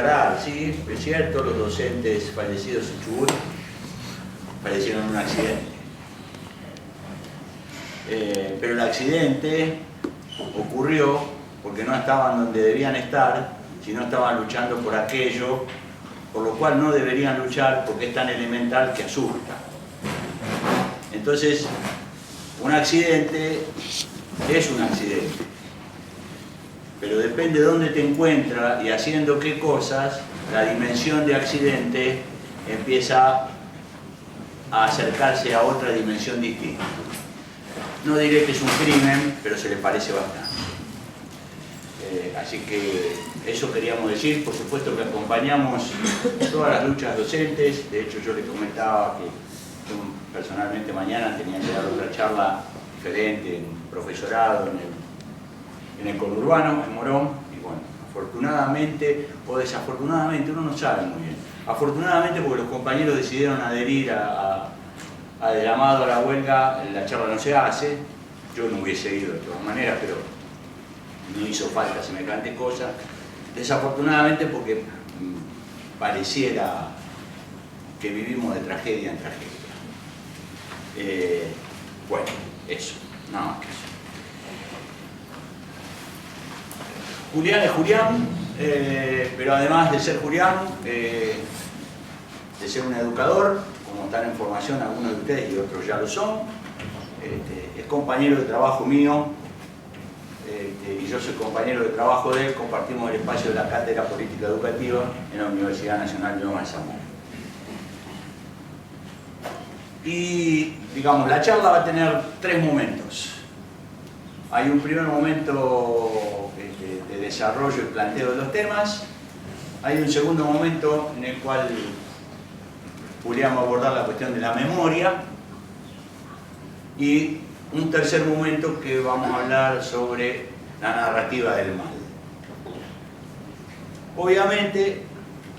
aclarar, ¿sí? Es cierto, los docentes fallecidos en Chubut fallecieron en un accidente. Pero el accidente ocurrió porque no estaban donde debían estar, sino estaban luchando por aquello por lo cual no deberían luchar, porque es tan elemental que asusta. Entonces, un accidente es un accidente, pero depende de dónde te encuentras y haciendo qué cosas, la dimensión de accidente empieza a acercarse a otra dimensión distinta. No diré que es un crimen, pero se le parece bastante. Así que eso queríamos decir. Por supuesto que acompañamos todas las luchas docentes. De hecho, yo les comentaba que yo personalmente mañana tenía que dar otra charla diferente en profesorado en el conurbano, en Morón. Y bueno, afortunadamente o desafortunadamente, uno no sabe muy bien. Afortunadamente, porque los compañeros decidieron adherir al llamado a la huelga, la charla no se hace. Yo no hubiese ido de todas maneras, pero no hizo falta semejante cosa. Desafortunadamente, porque pareciera que vivimos de tragedia en tragedia. Bueno, eso, nada más que eso. Julián es Julián, pero además de ser Julián, de ser un educador, como están en formación algunos de ustedes y otros ya lo son, es compañero de trabajo mío, y yo soy compañero de trabajo de él. Compartimos el espacio de la Cátedra Política Educativa en la Universidad Nacional de Loma de Zamora. Y, digamos, la charla va a tener tres momentos. Hay un primer momento de desarrollo y planteo de los temas. Hay un segundo momento en el cual Julián va a abordar la cuestión de la memoria. Y un tercer momento que vamos a hablar sobre la narrativa del mal. Obviamente,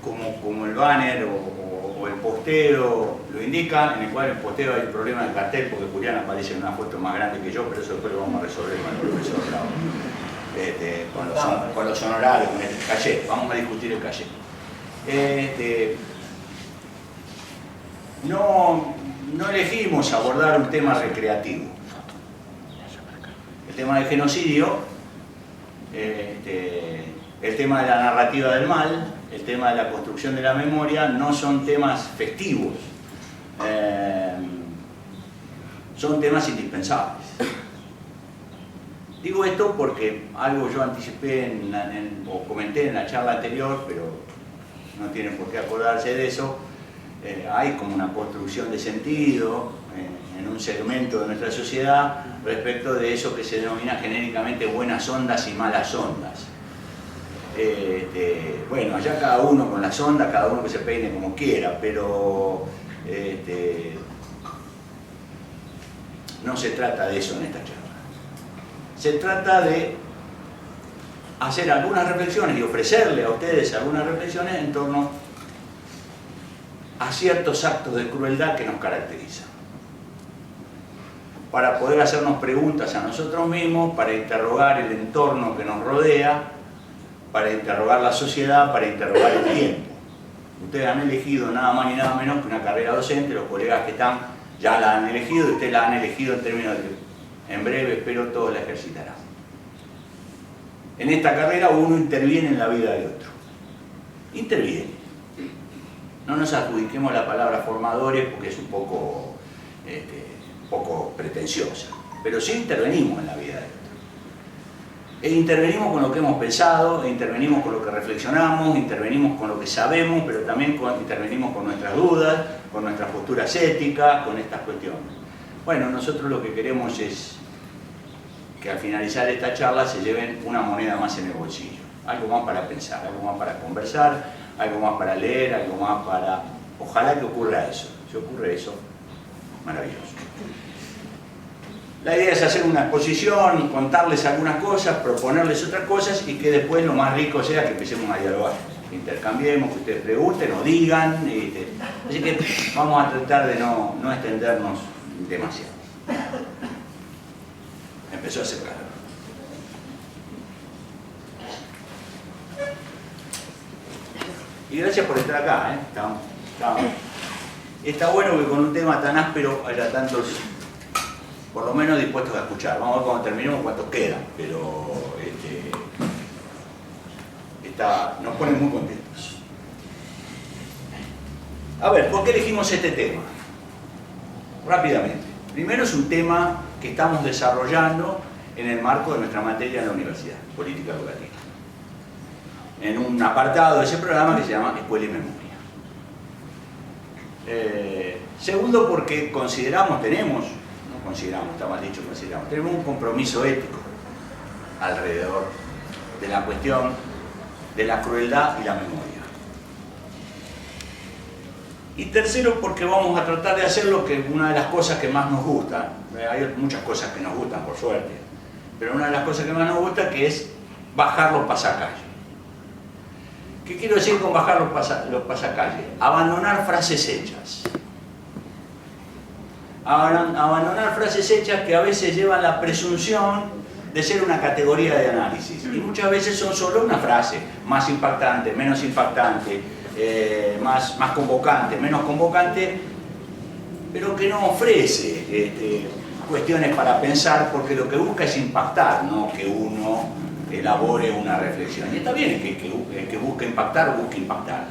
como el banner o el posteo lo indica, en el cual el posteo hay un problema del cartel, porque Julián aparece en una foto más grande que yo, pero eso después lo vamos a resolver con el profesor Bravo, con los honorarios, con el caché. Vamos a discutir el caché. No elegimos abordar un tema recreativo. El tema del genocidio, el tema de la narrativa del mal, el tema de la construcción de la memoria, no son temas festivos, son temas indispensables. Digo esto porque algo yo anticipé o comenté en la charla anterior, pero no tienen por qué acordarse de eso. Hay como una construcción de sentido en un segmento de nuestra sociedad respecto de eso que se denomina genéricamente buenas ondas y malas ondas. Bueno, allá cada uno con las ondas, cada uno que se peine como quiera, pero no se trata de eso en esta charla. Se trata de hacer algunas reflexiones y ofrecerle a ustedes algunas reflexiones en torno a ciertos actos de crueldad que nos caracterizan, para poder hacernos preguntas a nosotros mismos, para interrogar el entorno que nos rodea, para interrogar la sociedad, para interrogar el tiempo. Ustedes han elegido nada más ni nada menos que una carrera docente, los colegas que están ya la han elegido, y ustedes la han elegido en términos de que en breve, espero, todos la ejercitarán. En esta carrera uno interviene en la vida de otro. Interviene. No nos adjudiquemos la palabra formadores porque es un poco pretenciosa, pero sí intervenimos en la vida de otro. E intervenimos con lo que hemos pensado, e intervenimos con lo que reflexionamos, intervenimos con lo que sabemos, pero también intervenimos con nuestras dudas, con nuestras posturas éticas, con estas cuestiones. Bueno, nosotros lo que queremos es que al finalizar esta charla se lleven una moneda más en el bolsillo, algo más para pensar, algo más para conversar, algo más para leer, algo más para... Ojalá que ocurra eso. Si ocurre eso, maravilloso. La idea es hacer una exposición, contarles algunas cosas, proponerles otras cosas y que después lo más rico sea que empecemos a dialogar, que intercambiemos, que ustedes pregunten o digan. Así que vamos a tratar de no extendernos demasiado. Empezó a hacer calor. Y gracias por estar acá, está bueno que con un tema tan áspero haya tantos, por lo menos, dispuestos a escuchar. Vamos a ver cuando terminemos cuántos quedan, pero nos pone muy contentos. A ver, ¿por qué elegimos este tema? Rápidamente. Primero, es un tema que estamos desarrollando en el marco de nuestra materia en la universidad, política educativa, en un apartado de ese programa que se llama Escuela y Memoria. Segundo, porque tenemos un compromiso ético alrededor de la cuestión de la crueldad y la memoria. Y tercero, porque vamos a tratar de hacer lo que una de las cosas que más nos gusta. Hay muchas cosas que nos gustan, por suerte, pero una de las cosas que más nos gusta que es bajar los pasacalles. ¿Qué quiero decir con bajar los pasacalles? Abandonar frases hechas. Abandonar frases hechas que a veces llevan la presunción de ser una categoría de análisis. Y muchas veces son solo una frase, más impactante, menos impactante, más convocante, menos convocante, pero que no ofrece cuestiones para pensar, porque lo que busca es impactar, no que uno elabore una reflexión. Y está bien que busque impactar, busque impactar.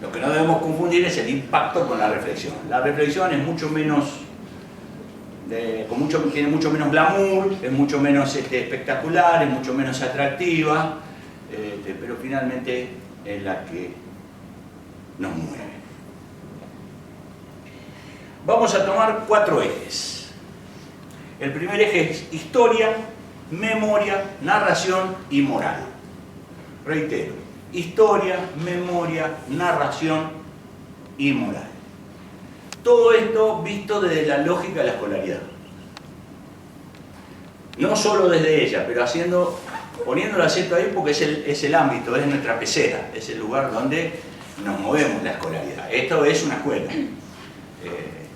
Lo que no debemos confundir es el impacto con la reflexión. La reflexión es mucho menos, tiene mucho menos glamour, es mucho menos espectacular, es mucho menos atractiva, pero finalmente es la que nos mueve. Vamos a tomar 4 ejes. El primer eje es historia, memoria, narración y moral. Reitero, historia, memoria, narración y moral. Todo esto visto desde la lógica de la escolaridad. No solo desde ella, pero poniendo el acento ahí porque es el ámbito, es nuestra pecera, es el lugar donde nos movemos la escolaridad. Esto es una escuela.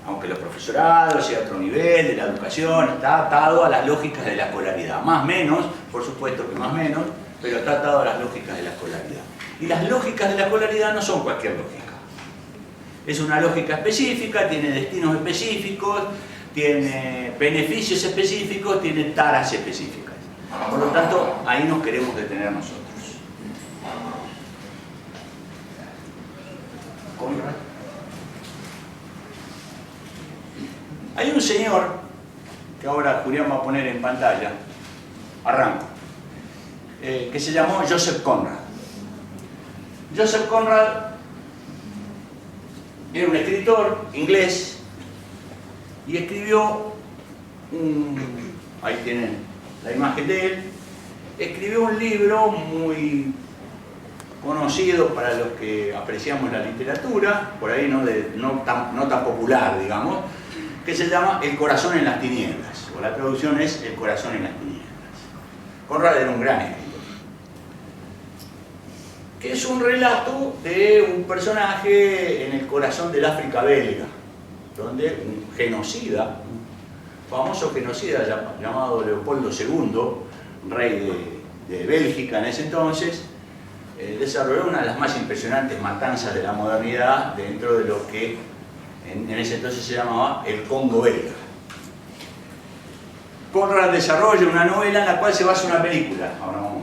Aunque los profesorados sea otro nivel de la educación, está atado a las lógicas de la escolaridad. Más menos, por supuesto que más menos, pero está atado a las lógicas de la escolaridad. Y las lógicas de la escolaridad no son cualquier lógica. Es una lógica específica, tiene destinos específicos, tiene beneficios específicos, tiene taras específicas. Por lo tanto, ahí nos queremos detener nosotros. Conrad. Hay un señor, que ahora Julián va a poner en pantalla, arranco, que se llamó Joseph Conrad. Joseph Conrad era un escritor inglés y escribió ahí tienen la imagen de él, escribió un libro muy conocido para los que apreciamos la literatura, por ahí no tan popular, digamos, que se llama El corazón en las tinieblas, o la traducción es El corazón en las tinieblas. Conrad era un gran escritor, que es un relato de un personaje en el corazón del África belga, donde un genocida, un famoso genocida llamado Leopoldo II, rey de Bélgica en ese entonces, desarrolló una de las más impresionantes matanzas de la modernidad dentro de lo que en ese entonces se llamaba el Congo belga. Conrad desarrolla una novela en la cual se basa una película. Ahora vamos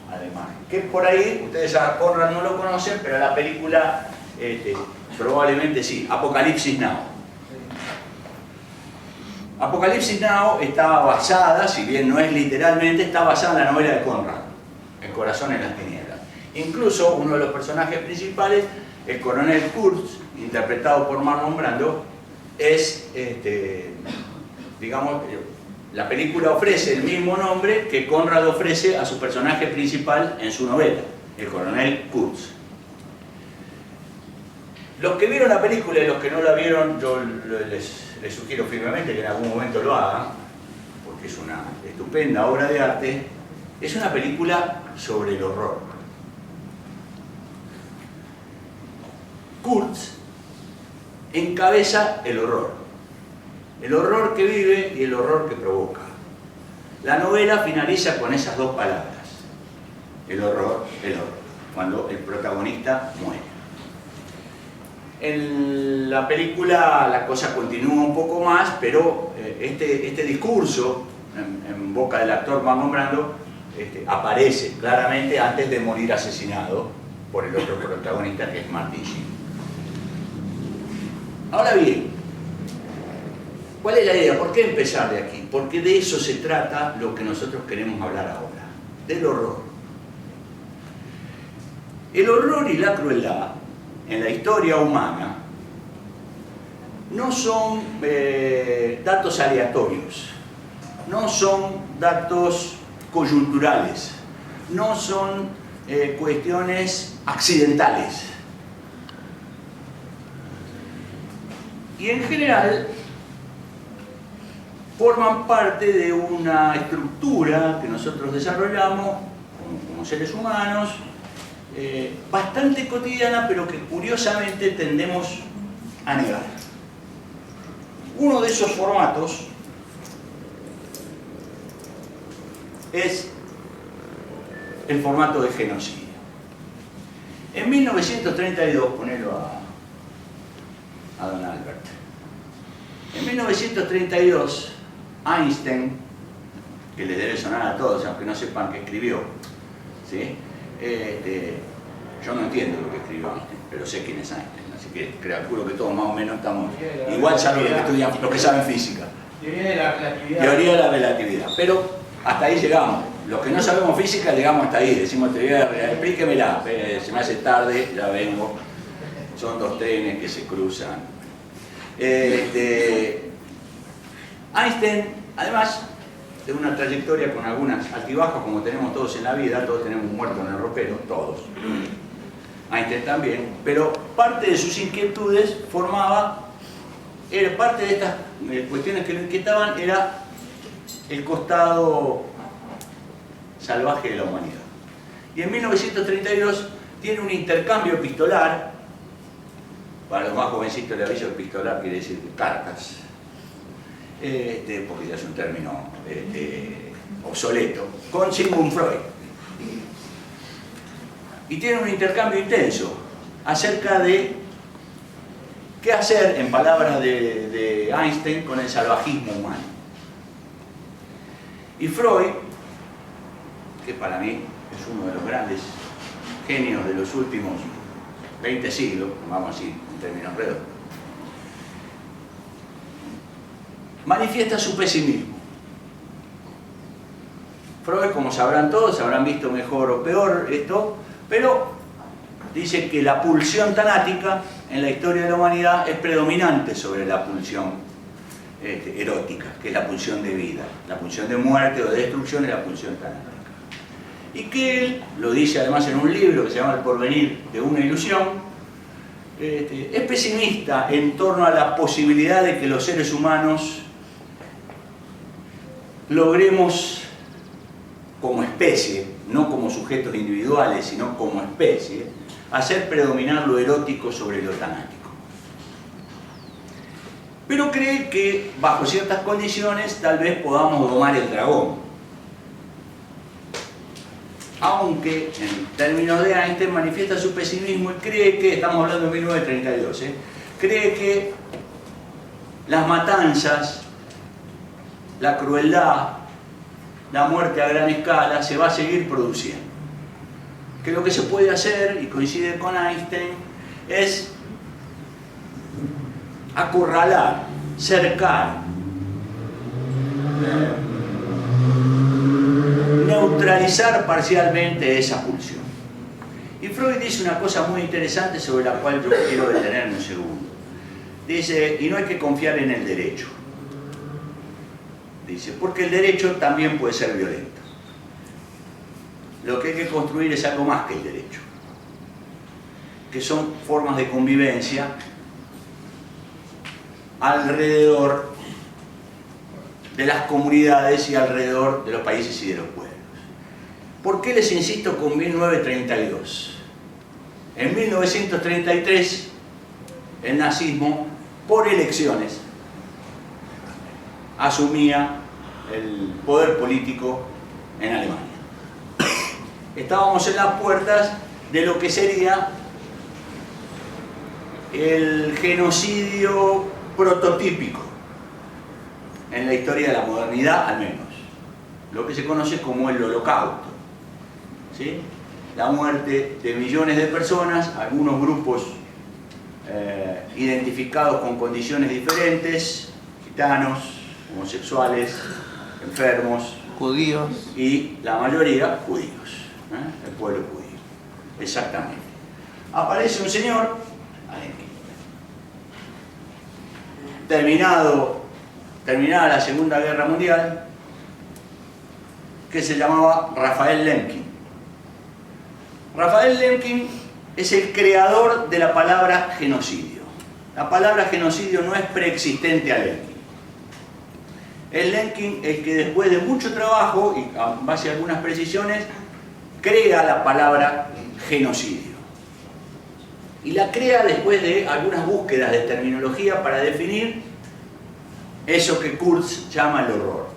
a la imagen. Que por ahí, ustedes a Conrad no lo conocen, pero la película probablemente sí, Apocalipsis Now. Apocalipsis Now está basada, si bien no es literalmente, está basada en la novela de Conrad, El corazón en las tinieblas. Incluso uno de los personajes principales, el coronel Kurtz, interpretado por Marlon Brando, es, digamos, la película ofrece el mismo nombre que Conrad ofrece a su personaje principal en su novela, el coronel Kurtz. Los que vieron la película y los que no la vieron, yo les sugiero firmemente que en algún momento lo hagan, porque es una estupenda obra de arte. Es una película sobre el horror. Kurtz encabeza el horror que vive y el horror que provoca. La novela finaliza con esas dos palabras, el horror, cuando el protagonista muere. En la película la cosa continúa un poco más, pero este discurso en boca del actor Marlon Brando aparece claramente antes de morir asesinado por el otro protagonista, que es Martin Sheen. Ahora bien, ¿cuál es la idea? ¿Por qué empezar de aquí? Porque de eso se trata lo que nosotros queremos hablar ahora, del horror. El horror y la crueldad en la historia humana no son datos aleatorios, no son datos coyunturales, no son cuestiones accidentales. Y en general forman parte de una estructura que nosotros desarrollamos como seres humanos, bastante cotidiana, pero que curiosamente tendemos a negar. Uno de esos formatos es el formato de genocidio. En 1932, ponelo a don Albert. En 1932, Einstein, que les debe sonar a todos, aunque no sepan qué escribió, ¿sí? Yo no entiendo lo que escribió Einstein, pero sé quién es Einstein, así que calculo que todos más o menos estamos igual, salvo los que estudian, los que saben física. Teoría de la relatividad. Teoría de la relatividad, pero hasta ahí llegamos. Los que no sabemos física llegamos hasta ahí, decimos teoría de la relatividad, explíquemela, se me hace tarde, ya vengo, son dos trenes que se cruzan. Einstein, además de una trayectoria con algunas altibajos, como tenemos todos en la vida, todos tenemos un muerto en el ropero, todos. Einstein también, pero parte de sus inquietudes era parte de estas cuestiones que lo inquietaban, era el costado salvaje de la humanidad. Y en 1932 tiene un intercambio epistolar, para los más jovencitos le aviso, epistolar quiere decir cartas, porque ya es un término obsoleto, con Sigmund Freud. Y tiene un intercambio intenso acerca de qué hacer, en palabras de Einstein, con el salvajismo humano. Y Freud, que para mí es uno de los grandes genios de los últimos 20 siglos, vamos a decir en términos redondos, manifiesta su pesimismo. Freud, como sabrán todos, habrán visto mejor o peor esto, pero dice que la pulsión tanática en la historia de la humanidad es predominante sobre la pulsión erótica, que es la pulsión de vida. La pulsión de muerte o de destrucción es la pulsión tanática. Y que él, lo dice además en un libro que se llama El porvenir de una ilusión, es pesimista en torno a la posibilidad de que los seres humanos logremos como especie, no como sujetos individuales, sino como especie, hacer predominar lo erótico sobre lo tanático. Pero cree que bajo ciertas condiciones tal vez podamos domar el dragón. Aunque en términos de Einstein manifiesta su pesimismo y cree que, estamos hablando de 1932, cree que las matanzas, la crueldad, la muerte a gran escala se va a seguir produciendo. Que lo que se puede hacer, y coincide con Einstein, es acorralar, cercar, neutralizar parcialmente esa pulsión. Y Freud dice una cosa muy interesante sobre la cual yo quiero detenerme un segundo. Dice, y no hay que confiar en el derecho. Dice, porque el derecho también puede ser violento. Lo que hay que construir es algo más que el derecho, que son formas de convivencia alrededor de las comunidades y alrededor de los países y de los pueblos. ¿Por qué les insisto con 1932? En 1933 el nazismo, por elecciones, asumía el poder político en Alemania. Estábamos en las puertas de lo que sería el genocidio prototípico en la historia de la modernidad, al menos, lo que se conoce como el Holocausto, ¿sí? La muerte de millones de personas, algunos grupos identificados con condiciones diferentes, gitanos, homosexuales, enfermos, judíos y la mayoría judíos, el pueblo judío, exactamente. Aparece un señor, terminada la Segunda Guerra Mundial, que se llamaba Raphael Lemkin. Raphael Lemkin es el creador de la palabra genocidio. La palabra genocidio no es preexistente a Lemkin. Es Lemkin el que después de mucho trabajo y en base a algunas precisiones crea la palabra genocidio. Y la crea después de algunas búsquedas de terminología para definir eso que Kurz llama el horror.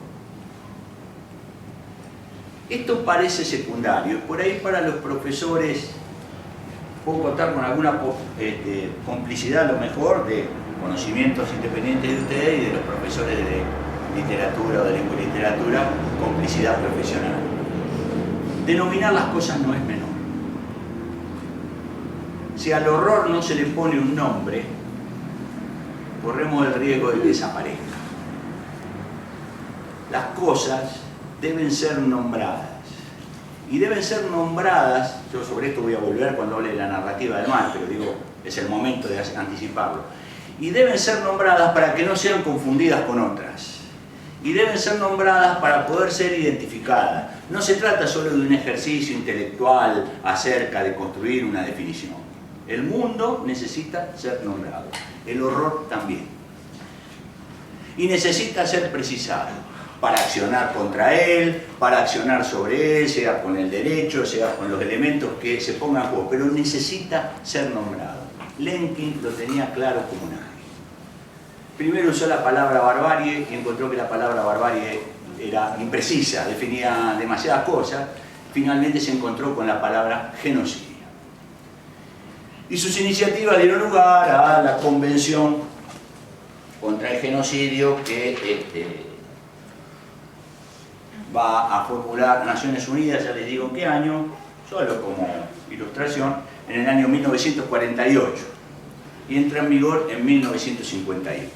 Esto parece secundario, por ahí para los profesores puedo contar con alguna complicidad a lo mejor de conocimientos independientes de ustedes y de los profesores de literatura o de lengua y literatura, complicidad profesional. Denominar las cosas no es menor. Si al horror no se le pone un nombre, corremos el riesgo de que desaparezca. Las cosas deben ser nombradas. Y deben ser nombradas, yo sobre esto voy a volver cuando hable de la narrativa del mal, pero digo, es el momento de anticiparlo. Y deben ser nombradas para que no sean confundidas con otras. Y deben ser nombradas para poder ser identificadas. No se trata solo de un ejercicio intelectual acerca de construir una definición. El mundo necesita ser nombrado, el horror también. Y necesita ser precisado para accionar contra él, para accionar sobre él, sea con el derecho, sea con los elementos que se pongan a juego, pero necesita ser nombrado. Lemkin lo tenía claro como nadie. Primero usó la palabra barbarie y encontró que la palabra barbarie era imprecisa, definía demasiadas cosas. Finalmente se encontró con la palabra genocidio. Y sus iniciativas dieron lugar a la Convención contra el Genocidio que va a formular Naciones Unidas, ya les digo en qué año, solo como ilustración, en el año 1948 y entra en vigor en 1951.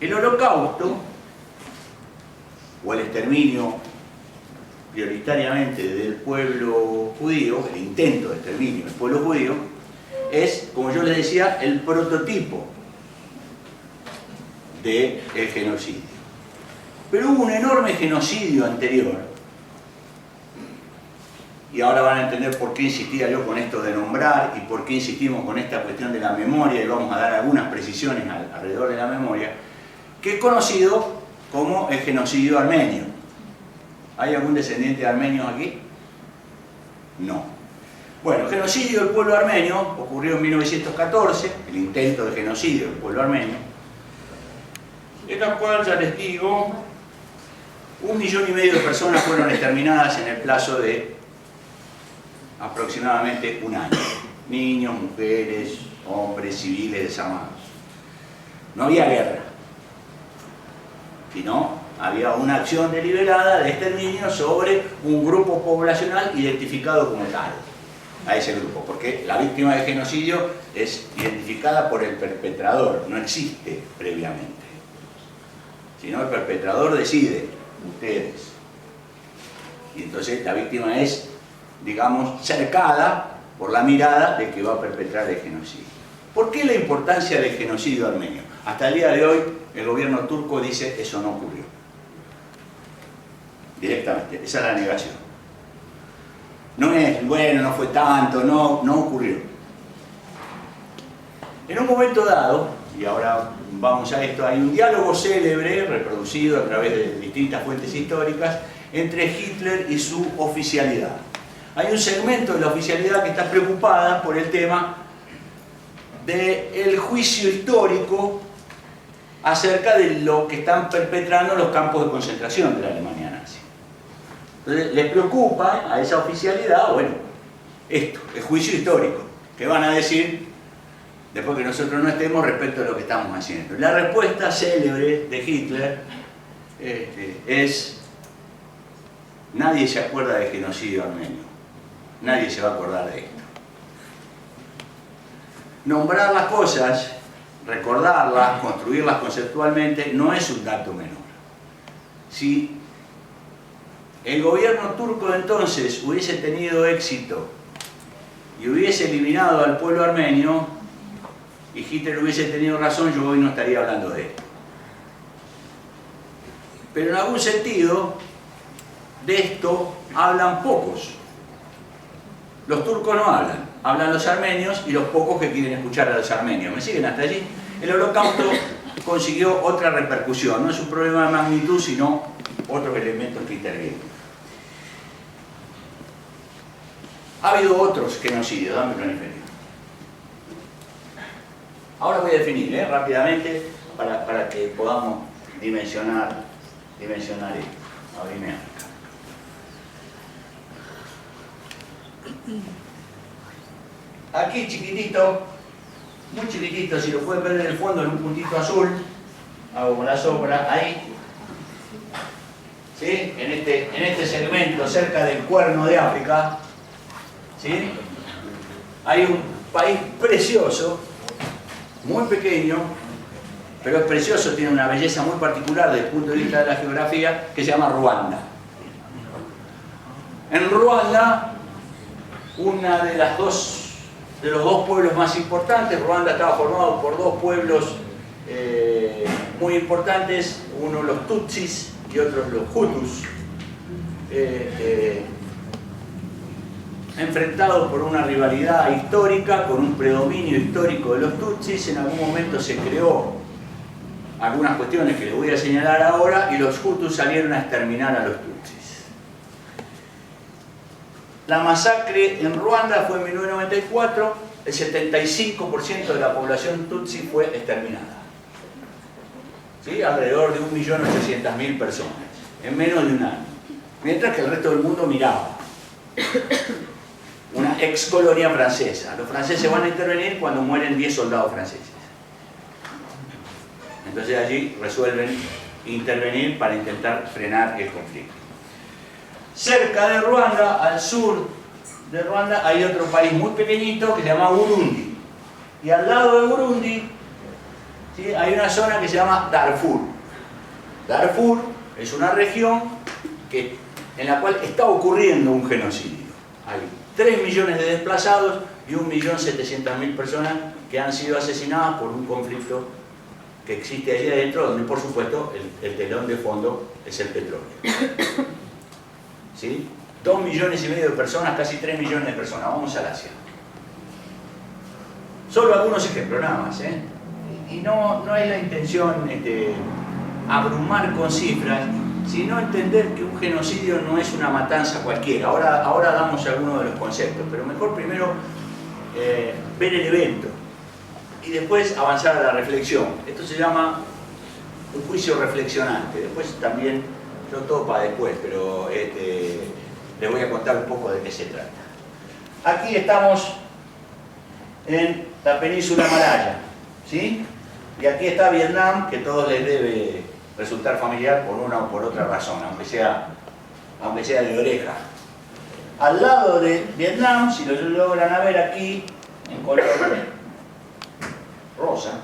El Holocausto, o el exterminio prioritariamente del pueblo judío, el intento de exterminio del pueblo judío, es, como yo les decía, el prototipo del genocidio. Pero hubo un enorme genocidio anterior, y ahora van a entender por qué insistía yo con esto de nombrar y por qué insistimos con esta cuestión de la memoria, y vamos a dar algunas precisiones alrededor de la memoria, que es conocido como el genocidio armenio. ¿Hay algún descendiente de armenios aquí? No. Bueno, el genocidio del pueblo armenio ocurrió en 1914, el intento de genocidio del pueblo armenio, en la cual, ya les digo, 1,5 millones de personas fueron exterminadas en el plazo de aproximadamente un año. Niños, mujeres, hombres, civiles, desarmados. No había guerra, sino había una acción deliberada de exterminio sobre un grupo poblacional identificado como tal, a ese grupo, porque la víctima de genocidio es identificada por el perpetrador, no existe previamente, sino el perpetrador decide, ustedes, y entonces la víctima es, digamos, cercada por la mirada de que va a perpetrar el genocidio. ¿Por qué la importancia del genocidio armenio? Hasta el día de hoy el gobierno turco dice eso no ocurrió. Directamente, esa es la negación. No es, bueno, no fue tanto, no ocurrió. En un momento dado, y ahora vamos a esto, hay un diálogo célebre, reproducido a través de distintas fuentes históricas, entre Hitler y su oficialidad. Hay un segmento de la oficialidad que está preocupada por el tema del juicio histórico acerca de lo que están perpetrando los campos de concentración de la Alemania nazi. Entonces les preocupa a esa oficialidad, bueno, esto, el juicio histórico. ¿Qué van a decir después que nosotros no estemos respecto a lo que estamos haciendo? La respuesta célebre de Hitler es: nadie se acuerda del genocidio armenio, nadie se va a acordar de esto. Nombrar las cosas, recordarlas, construirlas conceptualmente, no es un dato menor. Si el gobierno turco de entonces hubiese tenido éxito y hubiese eliminado al pueblo armenio, y Hitler hubiese tenido razón, yo hoy no estaría hablando de esto. Pero en algún sentido, de esto hablan pocos. Los turcos no hablan, hablan los armenios y los pocos que quieren escuchar a los armenios. ¿Me siguen hasta allí? El Holocausto consiguió otra repercusión, no es un problema de magnitud, sino otros elementos que intervienen. Ha habido otros genocidios, dame un inferior. Ahora voy a definir rápidamente para que podamos dimensionar esto. Abrime acá. Aquí chiquitito, muy chiquitito, si lo pueden ver en el fondo en un puntito azul, hago con la sombra, ahí, ¿sí? En este segmento cerca del Cuerno de África, ¿sí? Hay un país precioso, muy pequeño, pero es precioso, tiene una belleza muy particular desde el punto de vista de la geografía, que se llama Ruanda. En Ruanda, una de los dos pueblos más importantes, Ruanda estaba formado por dos pueblos muy importantes, uno los Tutsis y otros los Hutus, enfrentados por una rivalidad histórica, con un predominio histórico de los Tutsis. En algún momento se creó algunas cuestiones que les voy a señalar ahora, y los Hutus salieron a exterminar a los Tutsis. La masacre en Ruanda fue en 1994, el 75% de la población Tutsi fue exterminada. ¿Sí? Alrededor de 1.800.000 personas, en menos de un año. Mientras que el resto del mundo miraba. Una ex colonia francesa. Los franceses van a intervenir cuando mueren 10 soldados franceses. Entonces allí resuelven intervenir para intentar frenar el conflicto. Cerca de Ruanda, al sur de Ruanda, hay otro país muy pequeñito que se llama Burundi. Y al lado de Burundi, ¿sí?, hay una zona que se llama Darfur. Darfur es una región en la cual está ocurriendo un genocidio. Hay 3 millones de desplazados y 1.700.000 personas que han sido asesinadas por un conflicto que existe allí adentro, donde por supuesto el telón de fondo es el petróleo. ¿Sí? 2,5 millones de personas, casi 3 millones de personas. Vamos al Asia. Solo algunos ejemplos, nada más. Y no es la intención abrumar con cifras, sino entender que un genocidio no es una matanza cualquiera. Ahora damos algunos de los conceptos, pero mejor primero ver el evento y después avanzar a la reflexión. Esto se llama un juicio reflexionante. Después también, yo todo para después, pero les voy a contar un poco de qué se trata. Aquí estamos en la península Malaya, ¿sí? Y aquí está Vietnam, que a todos les debe resultar familiar por una o por otra razón, aunque sea de oreja. Al lado de Vietnam, si lo logran ver aquí, en color rosa,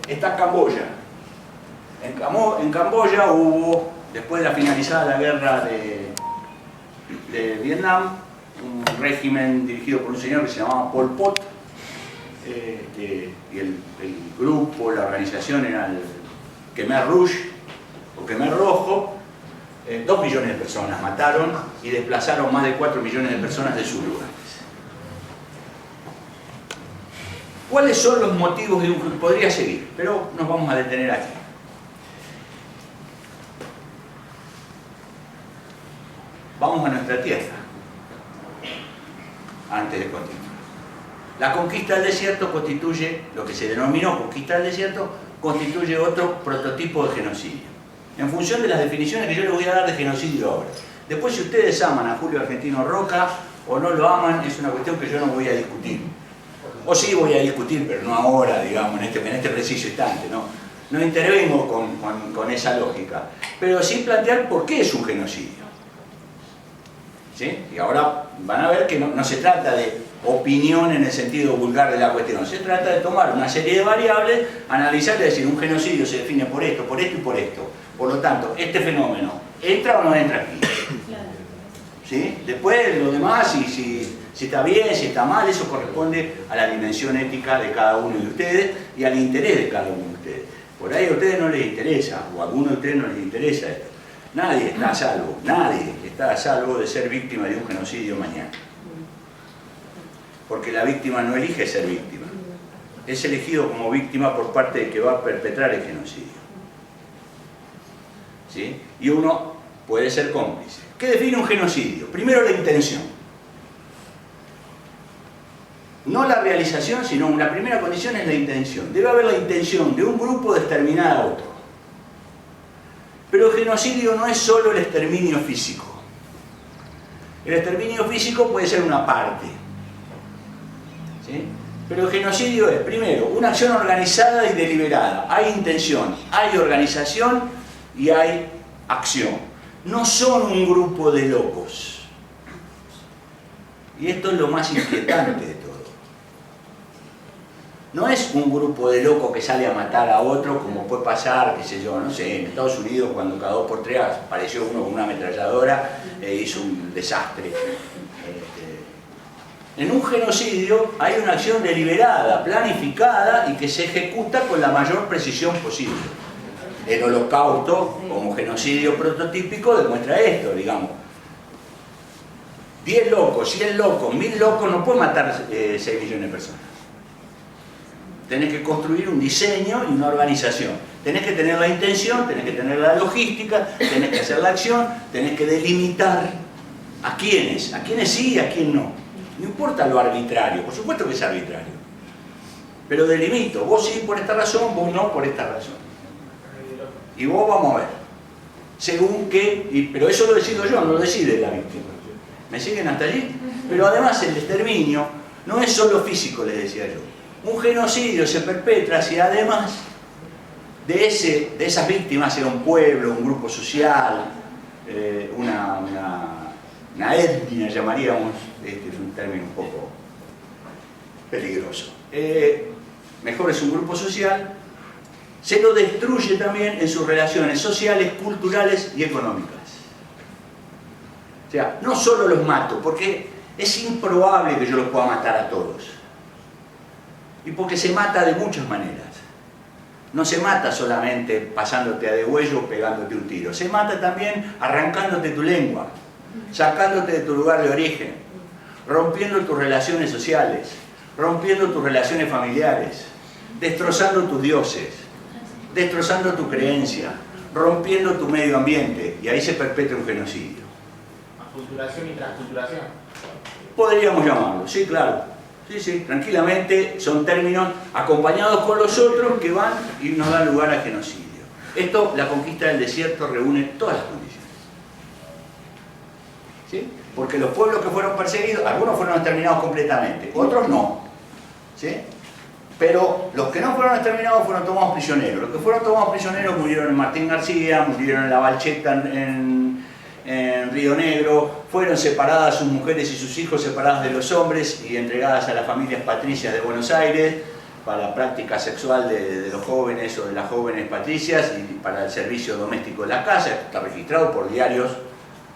está Camboya. En Camboya hubo, después de la finalizada la guerra de Vietnam, un régimen dirigido por un señor que se llamaba Pol Pot, y el grupo, la organización era el Khmer Rouge o Khmer Rojo. 2 millones de personas mataron y desplazaron más de 4 millones de personas de sus lugares. ¿Cuáles son los motivos de un... Podría seguir, pero nos vamos a detener aquí. Vamos a nuestra tierra, antes de continuar. La conquista del desierto constituye, lo que se denominó conquista del desierto, constituye otro prototipo de genocidio. En función de las definiciones que yo les voy a dar de genocidio ahora. Después, si ustedes aman a Julio Argentino Roca o no lo aman, es una cuestión que yo no voy a discutir. O sí voy a discutir, pero no ahora, digamos, en este preciso instante, ¿no? No intervengo con esa lógica, pero sí plantear por qué es un genocidio. ¿Sí? Y ahora van a ver que no se trata de opinión en el sentido vulgar de la cuestión, se trata de tomar una serie de variables, analizar y decir, un genocidio se define por esto y por esto. Por lo tanto, este fenómeno, ¿entra o no entra aquí? ¿Sí? Después, lo demás, si está bien, si está mal, eso corresponde a la dimensión ética de cada uno de ustedes y al interés de cada uno de ustedes. Por ahí a ustedes no les interesa, o a alguno de ustedes no les interesa esto. Nadie está a salvo de ser víctima de un genocidio mañana. Porque la víctima no elige ser víctima. Es elegido como víctima por parte del que va a perpetrar el genocidio. ¿Sí? Y uno puede ser cómplice. ¿Qué define un genocidio? Primero la intención. No la realización, sino la primera condición es la intención. Debe haber la intención de un grupo de exterminar a otro. Pero el genocidio no es solo el exterminio físico. El exterminio físico puede ser una parte. ¿Sí? Pero el genocidio es, primero, una acción organizada y deliberada. Hay intención, hay organización y hay acción. No son un grupo de locos. Y esto es lo más inquietante de todo. No es un grupo de locos que sale a matar a otro, como puede pasar, qué sé yo, no sé, en Estados Unidos cuando cada 2 por 3 apareció uno con una ametralladora e hizo un desastre. En un genocidio hay una acción deliberada, planificada y que se ejecuta con la mayor precisión posible. El Holocausto, como genocidio prototípico, demuestra esto, digamos. 10 locos, 100 locos, 1000 locos, no pueden matar 6 millones de personas. Tenés que construir un diseño y una organización. Tenés que tener la intención, tenés que tener la logística, tenés que hacer la acción, tenés que delimitar a quiénes sí y a quién no. No importa lo arbitrario, por supuesto que es arbitrario. Pero delimito, vos sí por esta razón, vos no por esta razón. Y vos vamos a ver. Según qué, pero eso lo decido yo, no lo decide la víctima. ¿Me siguen hasta allí? Pero además el exterminio no es solo físico, les decía yo. Un genocidio se perpetra si además de esas víctimas, sea un pueblo, un grupo social, una etnia, llamaríamos, este es un término un poco peligroso. Mejor es un grupo social, se lo destruye también en sus relaciones sociales, culturales y económicas. O sea, no solo los mato, porque es improbable que yo los pueda matar a todos. Y porque se mata de muchas maneras. No se mata solamente pasándote a degüello o pegándote un tiro. Se mata también arrancándote tu lengua, sacándote de tu lugar de origen, rompiendo tus relaciones sociales, rompiendo tus relaciones familiares, destrozando tus dioses, destrozando tu creencia, rompiendo tu medio ambiente. Y ahí se perpetra un genocidio. Aculturación y transculturación. Podríamos llamarlo, sí, claro. Sí, tranquilamente son términos acompañados con los otros que van y nos dan lugar al genocidio. Esto, la conquista del desierto reúne todas las condiciones. ¿Sí? Porque los pueblos que fueron perseguidos, algunos fueron exterminados completamente, otros no. ¿Sí? Pero los que no fueron exterminados fueron tomados prisioneros. Los que fueron tomados prisioneros murieron en Martín García, murieron en La Valcheta, en Río Negro, fueron separadas sus mujeres y sus hijos, separadas de los hombres y entregadas a las familias patricias de Buenos Aires para la práctica sexual de los jóvenes o de las jóvenes patricias y para el servicio doméstico de la casa. Esto está registrado por diarios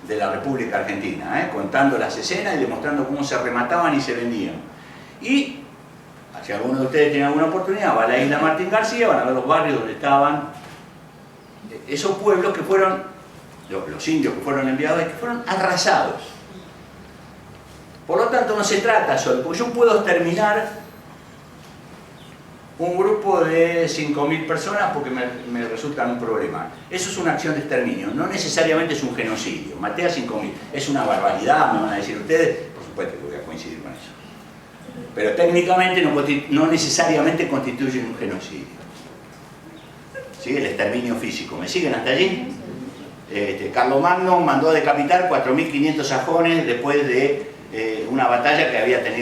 de la República Argentina, contando las escenas y demostrando cómo se remataban y se vendían. Y si alguno de ustedes tiene alguna oportunidad, va a la isla Martín García, van a ver los barrios donde estaban esos pueblos que fueron los indios que fueron enviados y que fueron arrasados. Por lo tanto no se trata solo, porque yo puedo exterminar un grupo de 5.000 personas porque me resulta un problema. Eso es una acción de exterminio, no necesariamente es un genocidio. Maté a 5.000, es una barbaridad, me van a decir ustedes, por supuesto que voy a coincidir con eso. Pero técnicamente no necesariamente constituye un genocidio. ¿Sí? El exterminio físico. ¿Me siguen hasta allí? Carlomagno mandó a decapitar 4.500 sajones después de una batalla que había tenido